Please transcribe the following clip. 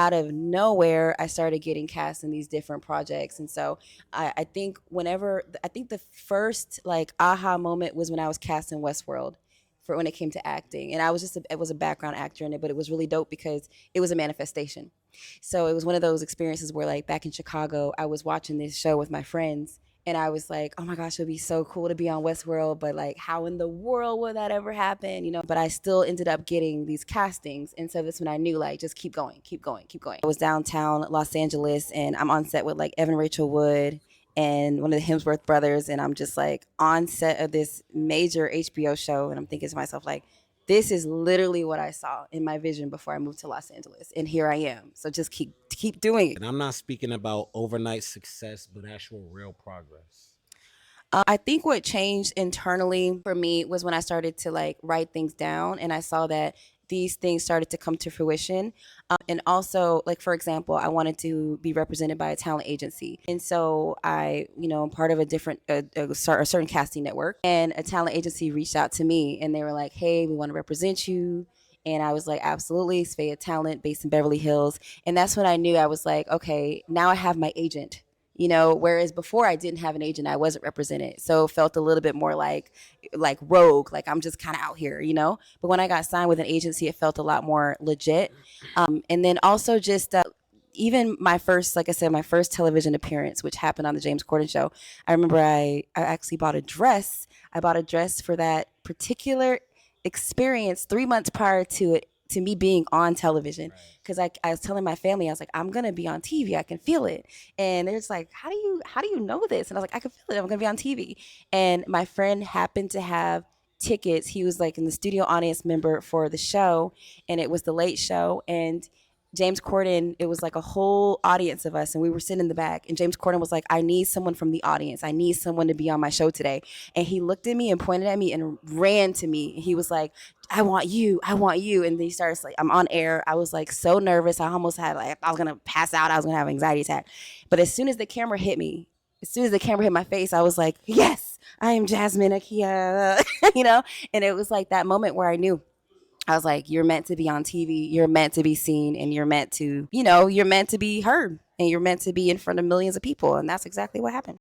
out of nowhere, I started getting cast in these different projects. And so I think I think the first like aha moment was when I was cast in Westworld for when it came to acting. And I was a background actor in it, but it was really dope because it was a manifestation. So it was one of those experiences where like back in Chicago, I was watching this show with my friends and I was like, oh my gosh, it would be so cool to be on Westworld, but like, how in the world would that ever happen? You know, but I still ended up getting these castings. And so that's when I knew, like, just keep going, keep going, keep going. I was downtown Los Angeles and I'm on set with like Evan Rachel Wood and one of the Hemsworth brothers. And I'm just like on set of this major HBO show. And I'm thinking to myself, like, this is literally what I saw in my vision before I moved to Los Angeles. And here I am. So just keep doing it. And I'm not speaking about overnight success, but actual real progress. I think what changed internally for me was when I started to like write things down and I saw that these things started to come to fruition. And also, like, for example, I wanted to be represented by a talent agency. And so I'm part of a certain casting network. And a talent agency reached out to me and they were like, hey, we want to represent you. And I was like, absolutely, Svea Talent based in Beverly Hills. And that's when I knew I was like, okay, now I have my agent. Whereas before I didn't have an agent, I wasn't represented. So it felt a little bit more like rogue, like I'm just kind of out here. But when I got signed with an agency, it felt a lot more legit. And then also just even my first, like I said, my first television appearance, which happened on the James Corden show, I remember I actually bought a dress. I bought a dress for that particular experience 3 months prior to me being on television because I was telling my family I was like I'm gonna be on TV, I can feel it. And they're just like, how do you know this? And I was like, I can feel it, I'm gonna be on TV. And my friend happened to have tickets. He was like in the studio audience member for the show and it was the late show. And James Corden, it was like a whole audience of us, and we were sitting in the back. And James Corden was like, I need someone from the audience. I need someone to be on my show today. And he looked at me and pointed at me and ran to me. He was like, I want you. I want you. And then he starts like, I'm on air. I was like so nervous. I almost had like, I was going to pass out. I was going to have an anxiety attack. But as soon as the camera hit me, as soon as the camera hit my face, I was like, yes, I am Jasmine Akia, And it was like that moment where I knew. I was like, you're meant to be on TV, you're meant to be seen, and you're meant to be heard, and you're meant to be in front of millions of people. And that's exactly what happened.